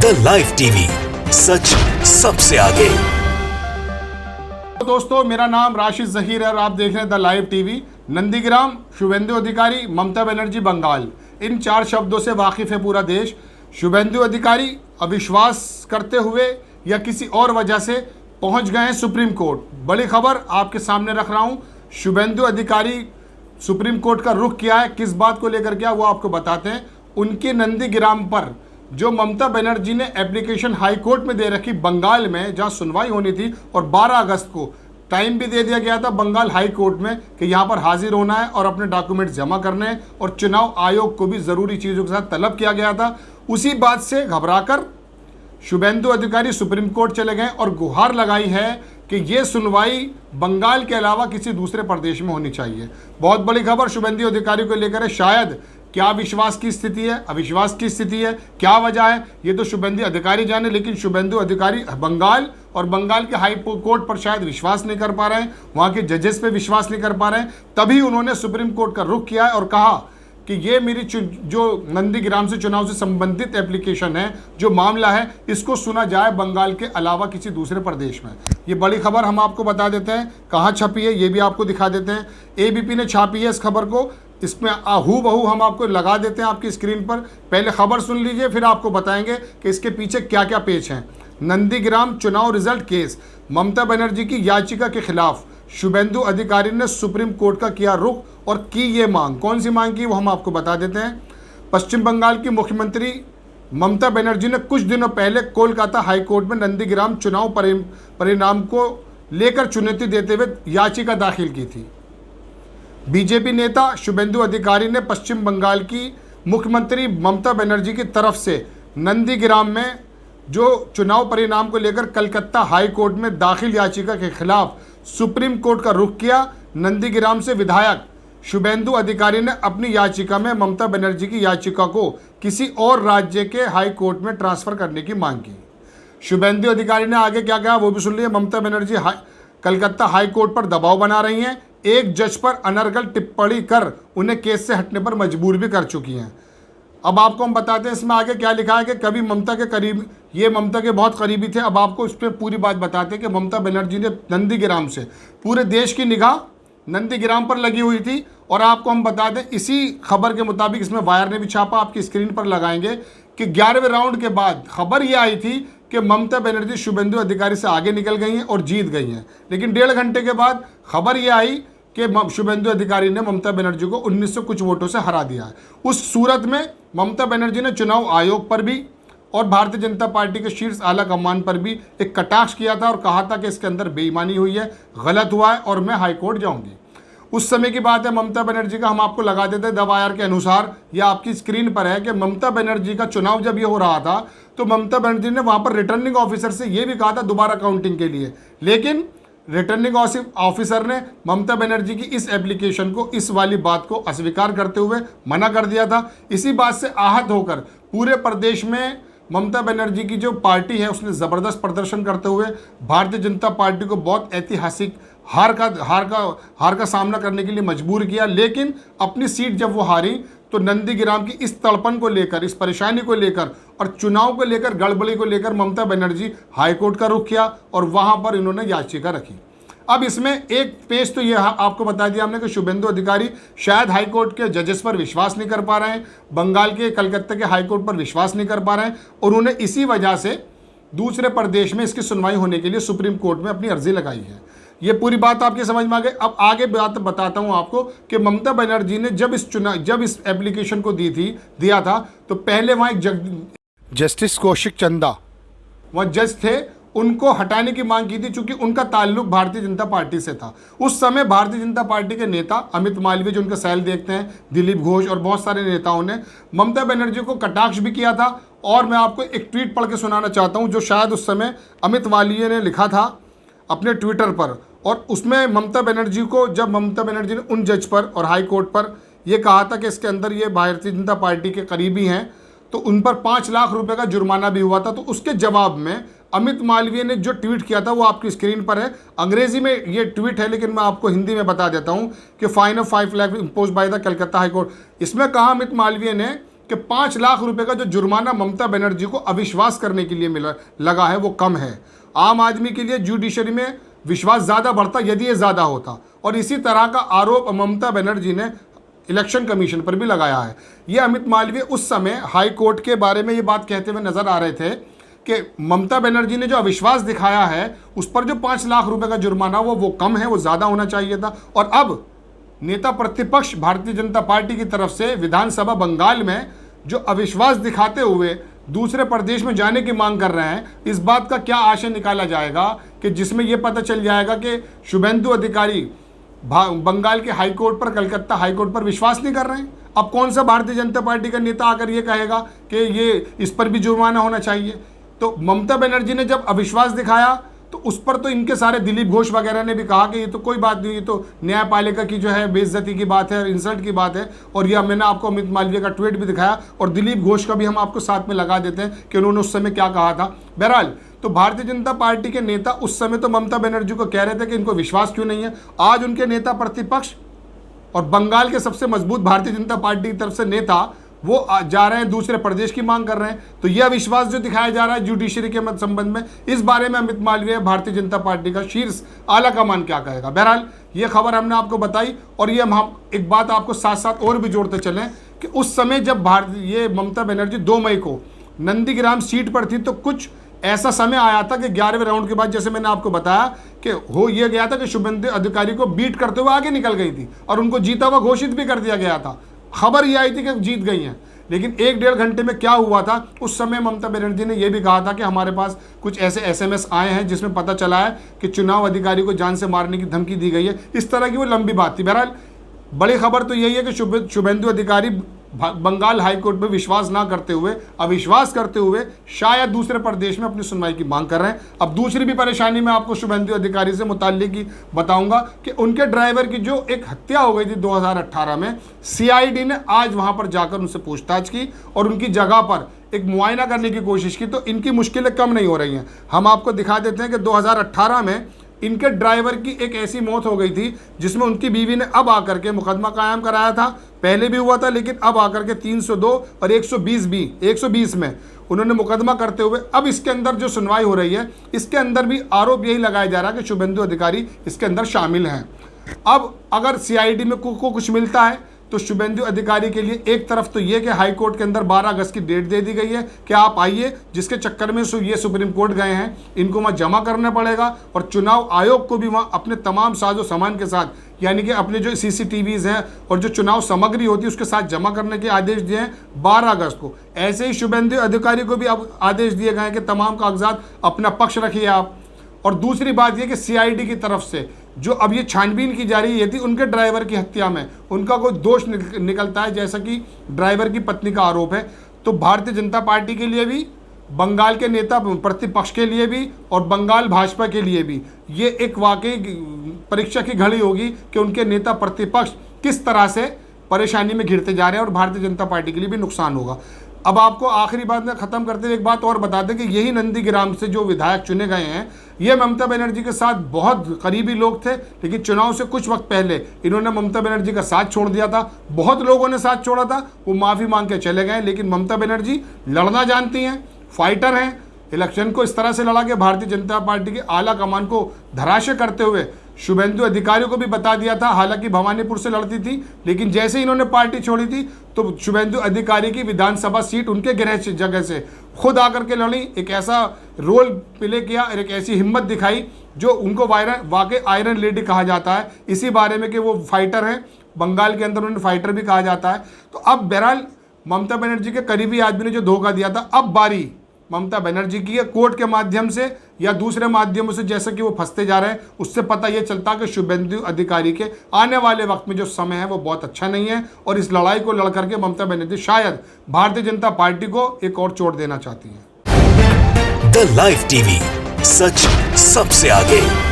The live TV, सच सबसे आगे। दोस्तों, मेरा नाम राशिद जहीर है और आप देख रहे हैं the live TV. Nandigram, Suvendu Adhikari, Mamata Banerjee Bengal, इन चार शब्दों से वाकिफ है पूरा देश। शुभेंदु अधिकारी अविश्वास करते हुए या किसी और वजह से पहुंच गए हैं सुप्रीम कोर्ट। बड़ी खबर आपके सामने रख रहा हूं। शुभेंदु अधिकारी सुप्रीम कोर्ट का रुख किया है, किस बात को लेकर क्या, वो आपको बताते हैं। उनके नंदीग्राम पर जो ममता बनर्जी ने एप्लीकेशन हाई कोर्ट में दे रखी बंगाल में, जहां सुनवाई होनी थी, और 12 अगस्त को टाइम भी दे दिया गया था बंगाल हाई कोर्ट में कि यहां पर हाजिर होना है और अपने डॉक्यूमेंट जमा करने हैं, और चुनाव आयोग को भी ज़रूरी चीज़ों के साथ तलब किया गया था। उसी बात से घबराकर शुभेंदु अधिकारी सुप्रीम कोर्ट चले गए और गुहार लगाई है कि ये सुनवाई बंगाल के अलावा किसी दूसरे प्रदेश में होनी चाहिए। बहुत बड़ी खबर शुभेंदु अधिकारी को लेकर है। शायद क्या विश्वास की स्थिति है, अविश्वास की स्थिति है, क्या वजह है, ये तो शुभेंदु अधिकारी जाने। लेकिन शुभेंदु अधिकारी बंगाल और बंगाल के हाई कोर्ट पर शायद विश्वास नहीं कर पा रहे हैं, वहाँ के जजेस पे विश्वास नहीं कर पा रहे हैं। तभी उन्होंने सुप्रीम कोर्ट का रुख किया है और कहा कि ये मेरी जो नंदीग्राम से चुनाव से संबंधित एप्लीकेशन है, जो मामला है, इसको सुना जाए बंगाल के अलावा किसी दूसरे प्रदेश में। ये बड़ी खबर हम आपको बता देते हैं, कहाँ छपी है ये भी आपको दिखा देते हैं। एबीपी ने छापी है इस खबर को, इसमें हूबहू हम आपको लगा देते हैं आपकी स्क्रीन पर। पहले खबर सुन लीजिए, फिर आपको बताएंगे कि इसके पीछे क्या क्या पेच हैं। नंदीग्राम चुनाव रिजल्ट केस, ममता बनर्जी की याचिका के खिलाफ शुभेंदु अधिकारी ने सुप्रीम कोर्ट का किया रुख और की ये मांग। कौन सी मांग की वो हम आपको बता देते हैं। पश्चिम बंगाल की मुख्यमंत्री ममता बनर्जी ने कुछ दिनों पहले कोलकाता हाई कोर्ट में नंदीग्राम चुनाव परिणाम को लेकर चुनौती देते हुए याचिका दाखिल की थी। बीजेपी नेता शुभेंदु अधिकारी ने पश्चिम बंगाल की मुख्यमंत्री ममता बनर्जी की तरफ से नंदीग्राम में जो चुनाव परिणाम को लेकर कलकत्ता हाई कोर्ट में दाखिल याचिका के खिलाफ सुप्रीम कोर्ट का रुख किया। नंदीग्राम से विधायक शुभेंदु अधिकारी ने अपनी याचिका में ममता बनर्जी की याचिका को किसी और राज्य के हाई कोर्ट में ट्रांसफर करने की मांग की। शुभेंदु अधिकारी ने आगे क्या कहा वो भी सुन लिए। ममता बनर्जी कलकत्ता हाई कोर्ट पर दबाव बना रही हैं, एक जज पर अनर्गल टिप्पणी कर उन्हें केस से हटने पर मजबूर भी कर चुकी हैं। अब आपको हम बताते हैं इसमें आगे क्या लिखा है कि कभी ममता के करीब, ये ममता के बहुत करीबी थे। अब आपको इस पर पूरी बात बताते हैं कि ममता बनर्जी ने नंदीग्राम से, पूरे देश की निगाह नंदीग्राम पर लगी हुई थी। और आपको हम बता दें इसी खबर के मुताबिक, इसमें वायर ने भी छापा, आपकी स्क्रीन पर लगाएंगे, कि 11वें राउंड के बाद खबर ये आई थी कि ममता बनर्जी शुभेंदु अधिकारी से आगे निकल गई हैं और जीत गई हैं। लेकिन 1.5 घंटे के बाद खबर ये आई कि शुभेंदु अधिकारी ने ममता बनर्जी को 1900 कुछ वोटों से हरा दिया है। उस सूरत में ममता बनर्जी ने चुनाव आयोग पर भी और भारतीय जनता पार्टी के शीर्ष आला कमान पर भी एक कटाक्ष किया था और कहा था कि इसके अंदर बेईमानी हुई है, गलत हुआ है और मैं हाईकोर्ट जाऊंगी। उस समय की बात है, ममता बनर्जी का हम आपको लगा देते हैं द वायर के अनुसार, यह आपकी स्क्रीन पर है कि ममता बनर्जी का चुनाव जब ये हो रहा था तो ममता बनर्जी ने वहाँ पर रिटर्निंग ऑफिसर से ये भी कहा था दोबारा काउंटिंग के लिए। लेकिन रिटर्निंग ऑफिसर ने ममता बनर्जी की इस एप्लीकेशन को, इस वाली बात को अस्वीकार करते हुए मना कर दिया था। इसी बात से आहत होकर पूरे प्रदेश में ममता बनर्जी की जो पार्टी है उसने ज़बरदस्त प्रदर्शन करते हुए भारतीय जनता पार्टी को बहुत ऐतिहासिक हार का सामना करने के लिए मजबूर किया। लेकिन अपनी सीट जब वो हारी तो नंदीग्राम की इस तड़पन को लेकर, इस परेशानी को लेकर और चुनाव को लेकर, गड़बड़ी को लेकर ममता बनर्जी हाईकोर्ट का रुख किया और वहां पर इन्होंने याचिका रखी। अब इसमें एक पेज तो ये आपको बता दिया हमने कि शुभेंदु अधिकारी शायद हाईकोर्ट के जजेस पर विश्वास नहीं कर पा रहे हैं, बंगाल के कलकत्ता के हाईकोर्ट पर विश्वास नहीं कर पा रहे हैं, और उन्हें इसी वजह से दूसरे प्रदेश में इसकी सुनवाई होने के लिए सुप्रीम कोर्ट में अपनी अर्जी लगाई है। ये पूरी बात आपकी समझ में आ गई। अब आगे बात बताता हूं आपको कि ममता बनर्जी ने जब इस एप्लीकेशन को दिया था तो पहले वहां एक जस्टिस कौशिक चंदा वहां जज थे, उनको हटाने की मांग की थी क्योंकि उनका ताल्लुक भारतीय जनता पार्टी से था। उस समय भारतीय जनता पार्टी के नेता अमित मालवीय, जो उनका सेल देखते हैं, दिलीप घोष और बहुत सारे नेताओं ने ममता बनर्जी को कटाक्ष भी किया था। और मैं आपको एक ट्वीट पढ़ के सुनाना चाहता हूं जो शायद उस समय अमित मालवीय ने लिखा था अपने ट्विटर पर। और उसमें ममता बनर्जी को, जब ममता बनर्जी ने उन जज पर और हाई कोर्ट पर यह कहा था कि इसके अंदर ये भारतीय जनता पार्टी के करीबी हैं, तो उन पर 5 लाख रुपए का जुर्माना भी हुआ था। तो उसके जवाब में अमित मालवीय ने जो ट्वीट किया था वो आपकी स्क्रीन पर है। अंग्रेजी में ये ट्वीट है लेकिन मैं आपको हिंदी में बता देता हूं कि fine of 5 lakh impose by the Calcutta high court. इसमें कहा अमित मालवीय ने कि 5 लाख रुपए का जो जुर्माना ममता बनर्जी को अविश्वास करने के लिए लगा है वो कम है। आम आदमी के लिए जुडिशरी में विश्वास ज़्यादा बढ़ता यदि ये ज़्यादा होता। और इसी तरह का आरोप ममता बनर्जी ने इलेक्शन कमीशन पर भी लगाया है। ये अमित मालवीय उस समय हाई कोर्ट के बारे में ये बात कहते हुए नजर आ रहे थे कि ममता बनर्जी ने जो अविश्वास दिखाया है उस पर जो 5 लाख रुपए का जुर्माना वो कम है, वो ज़्यादा होना चाहिए था। और अब नेता प्रतिपक्ष भारतीय जनता पार्टी की तरफ से विधानसभा बंगाल में जो अविश्वास दिखाते हुए दूसरे प्रदेश में जाने की मांग कर रहे हैं, इस बात का क्या आशय निकाला जाएगा कि जिसमें यह पता चल जाएगा कि शुभेंदु अधिकारी बंगाल के हाईकोर्ट पर, कलकत्ता हाईकोर्ट पर विश्वास नहीं कर रहे हैं। अब कौन सा भारतीय जनता पार्टी का नेता आकर ये कहेगा कि ये इस पर भी जुर्माना होना चाहिए। तो ममता बनर्जी ने जब अविश्वास दिखाया तो उस पर तो इनके सारे दिलीप घोष वगैरह ने भी कहा कि ये तो कोई बात नहीं, ये तो न्यायपालिका की जो है बेइज्जती की बात है, इंसल्ट की बात है। और यह मैंने आपको अमित मालवीय का ट्वीट भी दिखाया और दिलीप घोष का भी हम आपको साथ में लगा देते हैं कि उन्होंने उस समय क्या कहा था। बहरहाल तो भारतीय जनता पार्टी के नेता उस समय तो ममता बनर्जी को कह रहे थे कि इनको विश्वास क्यों नहीं है। आज उनके नेता प्रतिपक्ष और बंगाल के सबसे मजबूत भारतीय जनता पार्टी की तरफ से नेता वो जा रहे हैं, दूसरे प्रदेश की मांग कर रहे हैं। तो यह विश्वास जो दिखाया जा रहा है जुडिशरी के संबंध में, इस बारे में अमित मालवीय भारतीय जनता पार्टी का शीर्ष आला कमान क्या कहेगा। बहरहाल ये खबर हमने आपको बताई और ये हम एक बात आपको साथ साथ और भी जोड़ते चलें कि उस समय जब ये ममता बनर्जी 2 मई को नंदीग्राम सीट पर थी तो कुछ ऐसा समय आया था कि 11वें राउंड के बाद, जैसे मैंने आपको बताया कि हो यह गया था कि शुभेंदु अधिकारी को बीट करते हुए आगे निकल गई थी और उनको जीता हुआ घोषित भी कर दिया गया था। खबर ये आई थी कि जीत गई हैं, लेकिन 1-1.5 घंटे में क्या हुआ था उस समय ममता बनर्जी ने यह भी कहा था कि हमारे पास कुछ ऐसे SMS आए हैं जिसमें पता चला है कि चुनाव अधिकारी को जान से मारने की धमकी दी गई है। इस तरह की वो लंबी बात थी। बहरहाल बड़ी खबर तो यही है कि शुभेंदु अधिकारी बंगाल हाईकोर्ट में विश्वास ना करते हुए, अविश्वास करते हुए शायद दूसरे प्रदेश में अपनी सुनवाई की मांग कर रहे हैं। अब दूसरी भी परेशानी मैं आपको शुभेंदु अधिकारी से मुताल्लिक की बताऊंगा कि उनके ड्राइवर की जो एक हत्या हो गई थी 2018 में, CID ने आज वहां पर जाकर उनसे पूछताछ की और उनकी जगह पर एक मुआयना करने की कोशिश की। तो इनकी मुश्किलें कम नहीं हो रही हैं। हम आपको दिखा देते हैं कि 2018 में इनके ड्राइवर की एक ऐसी मौत हो गई थी जिसमें उनकी बीवी ने अब आकर के मुकदमा कायम कराया था। पहले भी हुआ था, लेकिन अब आकर के 302 और 120 में उन्होंने मुकदमा करते हुए अब इसके अंदर जो सुनवाई हो रही है, इसके अंदर भी आरोप यही लगाया जा रहा है कि शुभेंदु अधिकारी इसके अंदर शामिल हैं। अब अगर CID में को कुछ मिलता है तो शुभेंदु अधिकारी के लिए एक तरफ तो ये कि हाई कोर्ट के अंदर 12 अगस्त की डेट दे दी गई है कि आप आइए, जिसके चक्कर में ये सुप्रीम कोर्ट गए हैं, इनको वहाँ जमा करना पड़ेगा और चुनाव आयोग को भी वहाँ अपने तमाम साजो सामान के साथ, यानी कि अपने जो CCTVs हैं और जो चुनाव सामग्री होती है उसके साथ जमा करने के आदेश दिए हैं 12 अगस्त को। ऐसे ही शुभेंदु अधिकारी को भी अब आदेश दिए गए हैं कि तमाम कागजात अपना पक्ष रखिए आप। और दूसरी बात यह कि CID की तरफ से जो अब ये छानबीन की जा रही है, यदि उनके ड्राइवर की हत्या में उनका कोई दोष निकलता है, जैसा कि ड्राइवर की पत्नी का आरोप है, तो भारतीय जनता पार्टी के लिए भी, बंगाल के नेता प्रतिपक्ष के लिए भी और बंगाल भाजपा के लिए भी ये एक वाकई परीक्षा की घड़ी होगी कि उनके नेता प्रतिपक्ष किस तरह से परेशानी में घिरते जा रहे हैं और भारतीय जनता पार्टी के लिए भी नुकसान होगा। अब आपको आखिरी बात में ख़त्म करते हुए एक बात और बता दें कि यही नंदीग्राम से जो विधायक चुने गए हैं, ये ममता बनर्जी के साथ बहुत करीबी लोग थे, लेकिन चुनाव से कुछ वक्त पहले इन्होंने ममता बनर्जी का साथ छोड़ दिया था। बहुत लोगों ने साथ छोड़ा था, वो माफ़ी मांग के चले गए, लेकिन ममता बनर्जी लड़ना जानती हैं, फाइटर हैं। इलेक्शन को इस तरह से लड़ा कि भारतीय जनता पार्टी के आला कमान को धराशाय करते हुए शुभेंदु अधिकारी को भी बता दिया था। हालांकि भवानीपुर से लड़ती थी, लेकिन जैसे ही इन्होंने पार्टी छोड़ी थी तो शुभेंदु अधिकारी की विधानसभा सीट उनके गृह जगह से खुद आकर के लड़ी, एक ऐसा रोल प्ले किया और एक ऐसी हिम्मत दिखाई जो उनको वाकई आयरन लेडी कहा जाता है, इसी बारे में कि वो फाइटर हैं। बंगाल के अंदर उन्हें फाइटर भी कहा जाता है। तो अब बहरहाल ममता बनर्जी के करीबी आदमी ने जो धोखा दिया था, अब बारी ममता बनर्जी की है। कोर्ट के माध्यम से या दूसरे माध्यमों से जैसे कि वो फंसते जा रहे हैं, उससे पता ये चलता कि शुभेंदु अधिकारी के आने वाले वक्त में जो समय है वो बहुत अच्छा नहीं है और इस लड़ाई को लड़ करके ममता बनर्जी शायद भारतीय जनता पार्टी को एक और चोट देना चाहती है। द लाइव टीवी, सच सबसे आगे।